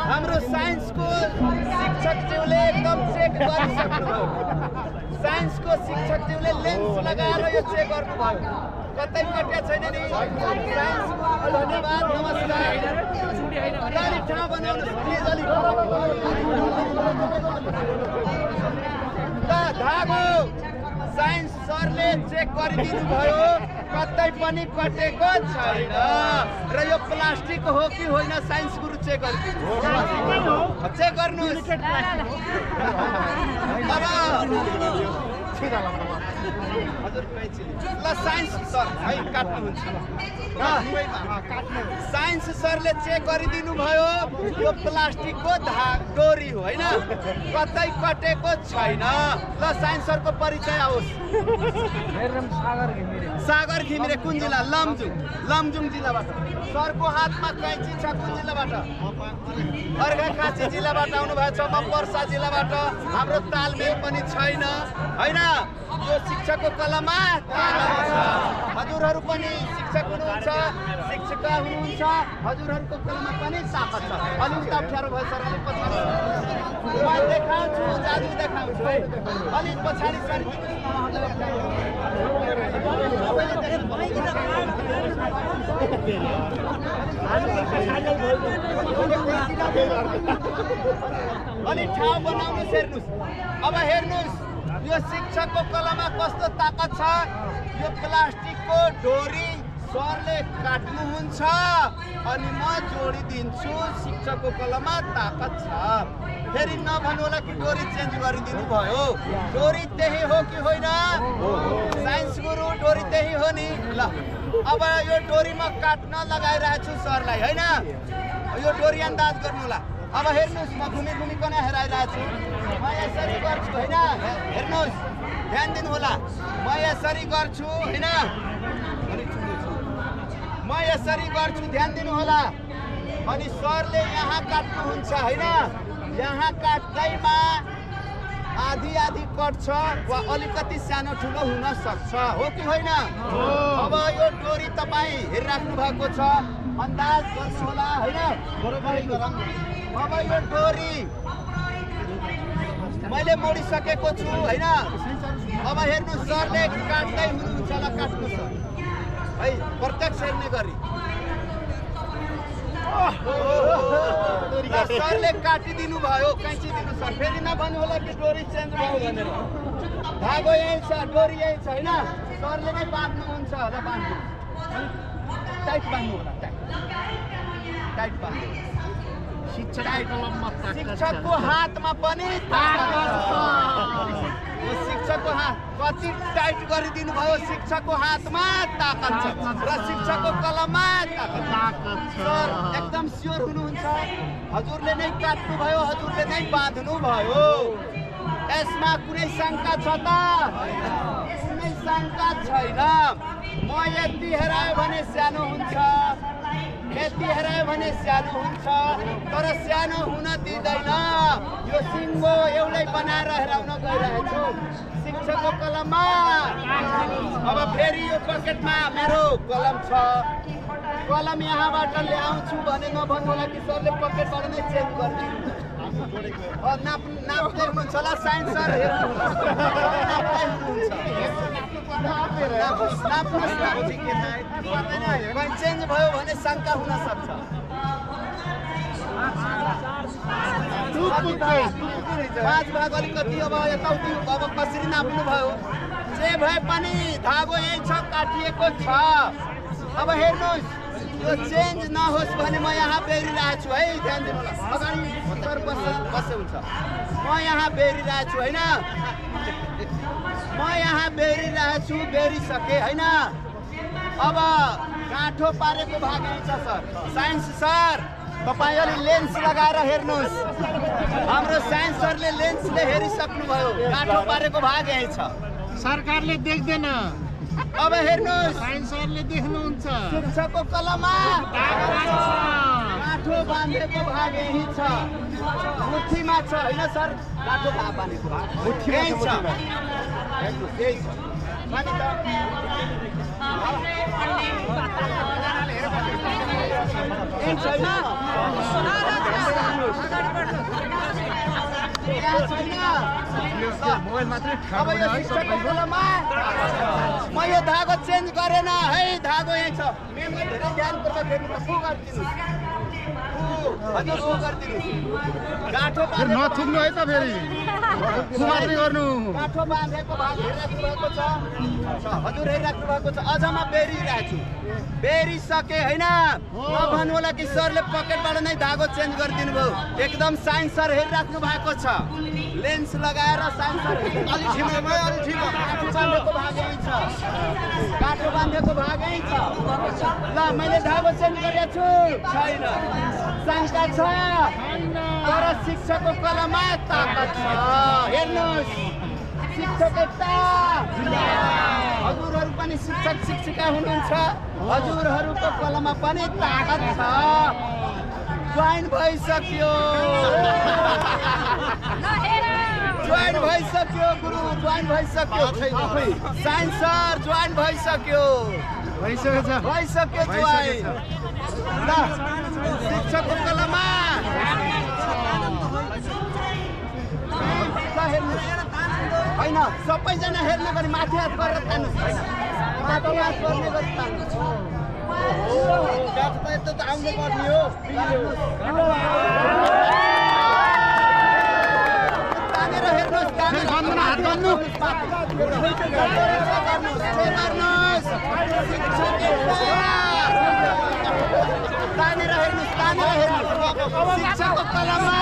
हाम्रो साइन्सको शिक्षकज्यूले एकदम चेक गरिसक्नुभयो साइन्सको शिक्षकज्यूले लेन्स लगाएर यो चेक गर्नुभयो कतै कट्या छैन नि साइन्सको धन्यवाद नमस्कार अलि ठाउँ बनाउनुहोस् प्लिज अलि धागो साइन्स सरले चेक गरिदिनु भयो कतै पनि कटेको छैन र यो प्लास्टिक हो कि होइन साइन्स गुरु चेक गरिदिनु चेक गर्नुहोस् ल साइन्स सर है काट्नुहुन्छ साइन्स सरले चेक गरिदिनु भयो यो प्लास्टिकको डोरी हो होइन कतै कटेको छैन ल साइन्स सरको परिचय आओस् सागर घिमिरे कुन जिल्ला लमजुङ जिल्लाबाट सरको हातमा कैँची छ कुन जिल्लाबाट अर्घाखाँची जिल्लाबाट आउनुभएको छ म पर्सा जिल्लाबाट हाम्रो तालमेल पनि छैन होइन यो शिक्षकको कलममा हजुरहरू पनि शिक्षक हुनुहुन्छ शिक्षिका हुनुहुन्छ हजुरहरूको कलममा पनि ताकत छ अलि उता अप्ठ्यारो भयो सर अलिक पछाडि म देखाउँछु जादु देखाउँछु है अलिक पछाडि सर अलि ठाउँ बनाउनुहोस् हेर्नुहोस् अब हेर्नुहोस् यो शिक्षकको कलममा कस्तो ताकत छ यो प्लास्टिकको डोरी सरले काट्नुहुन्छ अनि म जोडिदिन्छु शिक्षकको कलममा ताकत छ फेरि नभन्नु होला कि डोरी चेन्ज गरिदिनु भयो डोरी त्यही हो कि होइन साइन्स गुरु डोरी त्यही हो नि ल अब यो डोरी म काट्न लगाइरहेको छु सरलाई होइन यो डोरी अन्दाज गर्नु होला अब हेर्नुहोस् म घुमी घुमिकन हेराइरहेको छु म यसरी गर्छु होइन हेर्नुहोस् ध्यान दिनु होला म यसरी गर्छु होइन म यसरी गर्छु ध्यान दिनु होला अनि सरले यहाँ काट्नुहुन्छ होइन यहाँ काट्दैमा आधी आधी कट्छ वा अलिकति सानो ठुलो हुन सक्छ हो कि होइन अब यो डोरी तपाईँ हेरिराख्नु भएको छ अन्दाज गर्नु होला होइन अब यो डोरी मैले मोडिसकेको छु होइन अब हेर्नु सरले काट्दै हुनुहुन्छ होला काट्नु सर है प्रत्यक्ष हेर्ने गरी सरले काटिदिनु भयो कैँची दिनु सर फेरि नभन्नु होला कि डोरी चेन्ज भयो भनेर धागो यही छ डोरी यही छ होइन सरले नै बाँध्नुहुन्छ होला बाँध्नु टाइट बाँध्नु होला टाइट बाँध्नु शिक्षकको हातमा पनि शिक्षकको हात कति टाइट गरिदिनु भयो शिक्षकको हातमा ताकत छ र शिक्षकको कलममा ताकत छ सर एकदम स्योर हुनुहुन्छ हजुरले नै काट्नु भयो हजुरले नै बाँध्नु भयो यसमा कुनै शङ्का छ त कुनै शङ्का छैन म यति हेरायो भने सानो हुन्छ यति हेरायो भने सानो हुन्छ तर सानो हुन दिँदैन यो सिङ्गो एउटै बनाएर हेराउन गइरहेको छु शिक्षकको कलममा अब फेरि यो पकेटमा मेरो कलम छ कलम यहाँबाट ल्याउँछु भने नभन्नु होला कि सरले पकेटबाट नै चेन्ज गरिदिनु नाप्दै हुनुहुन्छ होला साइन्स सर चेन्ज भयो भने शङ्का हुन सक्छ पाँच भाग अलिकति अब यताउति अब कसरी नाप्नु भयो जे भए पनि धागो यही छ काटिएको छ अब हेर्नुहोस् यो चेन्ज नहोस् भने म यहाँ बेरिरहेको छु है ध्यान दिनु होला अगाडि सर बसे हुन्छ म यहाँ बेरिरहेको छु होइन म यहाँ बेरिरहेको छु बेरिसकेँ होइन अब काठो पारेको भाग यही छ सर साइन्स सर तपाईँ अलि लेन्स लगाएर हेर्नुहोस् हाम्रो साइन्स सरले लेन्सले हेरिसक्नुभयो काठो पारेको भाग यही छ सरकारले देख्दैन अब हेर्नुहोस् साइन्स सरले देख्नुहुन्छ शिक्षकको कलममा काठो बाँधेको भाग यही छ मुठीमा छ होइन सर काठो बाँधेको भाग यही छ यही छ छैन यहाँ छैन अब यो शिक्षकको कुरामा म यो धागो चेन्ज गरेन है धागो यही छ मेमले धेरै ध्यानपूर्वक हेर्नु त सो गरिदिनु हजुर सो गरिदिनु गाँठो नथुक्नु है त फेरि कुमार्ने गर्नु गाँठो बाँधेको भाग हेरिराख्नु भएको छ हजुर हेरिराख्नु भएको छ अझ म बेरिरहेको छु बेरिसके होइन नभन्नु होला कि सरले पकेटबाट नै धागो चेन्ज गरिदिनु भयो एकदम साइन्स सर हेरिराख्नु भएको छ लेन्स लगाएर साइन्स सर बाँधेको भाग यही छ गाँठो बाँधेको भाग यही छ ल मैले धागो चेन्ज गरेको छु छैन शङ्का छ तर शिक्षकको कलममा ताकत छ हेर्नुहोस् शिक्षक एकता हजुरहरू पनि शिक्षक शिक्षिका हुनुहुन्छ हजुरहरूको कलममा पनि ताकत छ ज्वाइन भइसक्यो ज्वाइन भइसक्यो गुरु ज्वाइन भइसक्यो साइन्स सर ज्वाइन भइसक्यो ज्वाइन ल शिक्षकको कलममा होइन सबैजना हेर्ने गरी माथि हात गरेर तान्नुहोस् होइन माथि हात गर्ने गरी तान्नुहोस् आउनु पर्ने हो तानेर हेर्नुहोस् तानेर हेर्नुहोस् शिक्षकको कलममा